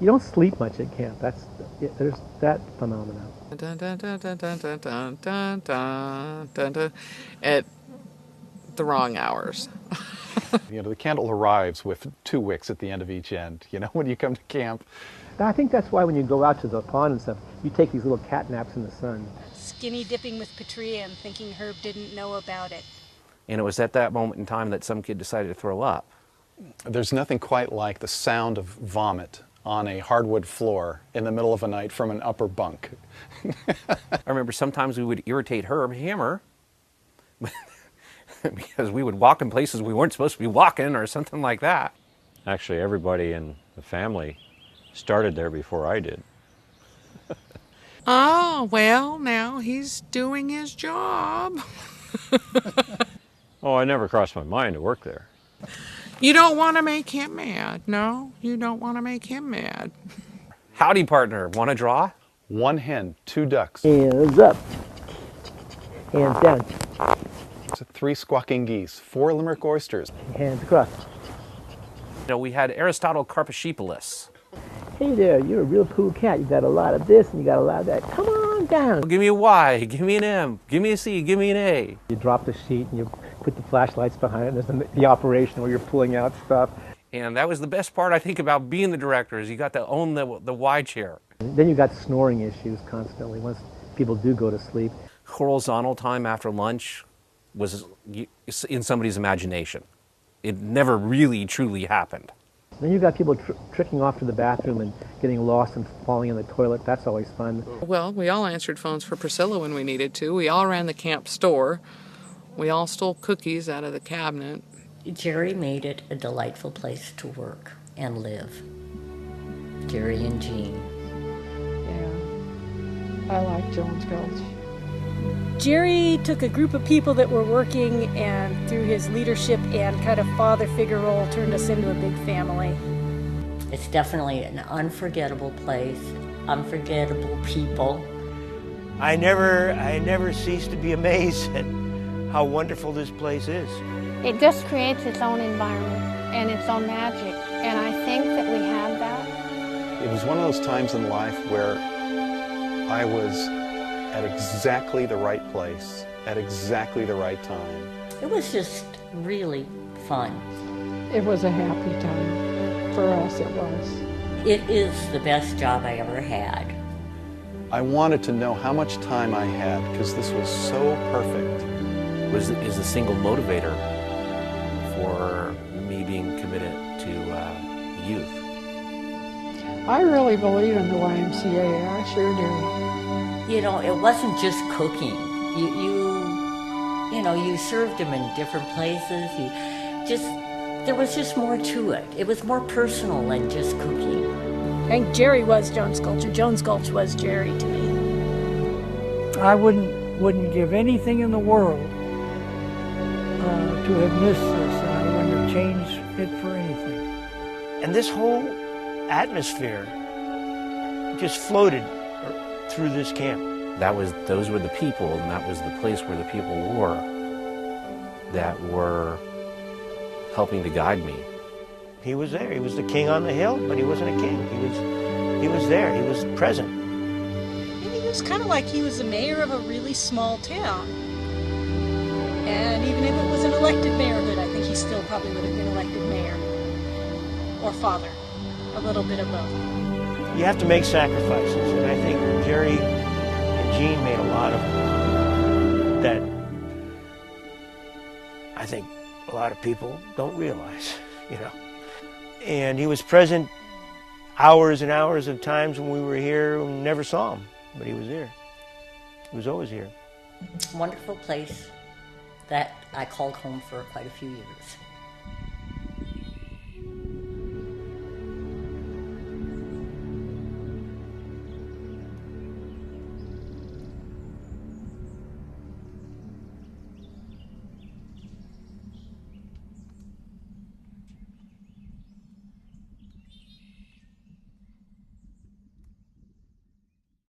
You don't sleep much at camp. There's that phenomenon. Dun, dun, dun, dun, dun, dun, dun, dun, dun, dun, dun, at the wrong hours. The candle arrives with 2 wicks at the end of each end, when you come to camp. I think that's why when you go out to the pond and stuff, you take these little cat naps in the sun. Skinny dipping with Patria and thinking Herb didn't know about it. And it was at that moment in time that some kid decided to throw up. There's nothing quite like the sound of vomit on a hardwood floor in the middle of a night from an upper bunk. I remember sometimes we would irritate Herb Hammer because we would walk in places we weren't supposed to be walking or something like that. Actually, everybody in the family started there before I did. Oh, well, now he's doing his job. Oh, I never crossed my mind to work there. You don't want to make him mad. No, you don't want to make him mad. Howdy, partner. Want to draw? 1 hen, 2 ducks. Hands up. Hands down. 3 squawking geese, 4 limerick oysters. Hands across. We had Aristotle Carpachypolis. Hey there, you're a real cool cat. You got a lot of this and you got a lot of that. Come on down. Give me a Y, give me an M, give me a C, give me an A. You drop the sheet and you put the flashlights behind it. And there's the operation where you're pulling out stuff. And that was the best part, I think, about being the director, is you got to own the Y chair. And then you got snoring issues constantly once people do go to sleep. Horizontal time after lunch was in somebody's imagination. It never really, truly happened. Then you got people tricking off to the bathroom and getting lost and falling in the toilet. That's always fun. Well, we all answered phones for Priscilla when we needed to. We all ran the camp store. We all stole cookies out of the cabinet. Gerry made it a delightful place to work and live. Gerry and Jean. Yeah, I like Jones Gulch. Gerry took a group of people that were working and through his leadership and kind of father figure role turned us into a big family. It's definitely an unforgettable place, unforgettable people. I never cease to be amazed at how wonderful this place is. It just creates its own environment and its own magic, and I think that we have that. It was one of those times in life where I was at exactly the right place, at exactly the right time. It was just really fun. It was a happy time. For us, it was. It is the best job I ever had. I wanted to know how much time I had because this was so perfect. Is the single motivator for me being committed to youth. I really believe in the YMCA. I sure do. It wasn't just cooking. You served them in different places. There was just more to it. It was more personal than just cooking. I think Gerry was Jones Gulch, or Jones Gulch was Gerry to me. I wouldn't give anything in the world to have missed this, and I wouldn't have changed it for anything. And this whole atmosphere just floated through this camp. Those were the people, and that was the place where the people were that were helping to guide me. He was there. He was the king on the hill, but he wasn't a king. He was there. He was present. And he was kind of like he was the mayor of a really small town. And even if it was an elected mayorhood, I think he still probably would have been elected mayor. Or father. A little bit of both. You have to make sacrifices, and I think Gerry and Jean made a lot of them that I think a lot of people don't realize, And he was present hours and hours of times when we were here and never saw him, but he was here. He was always here. Wonderful place that I called home for quite a few years.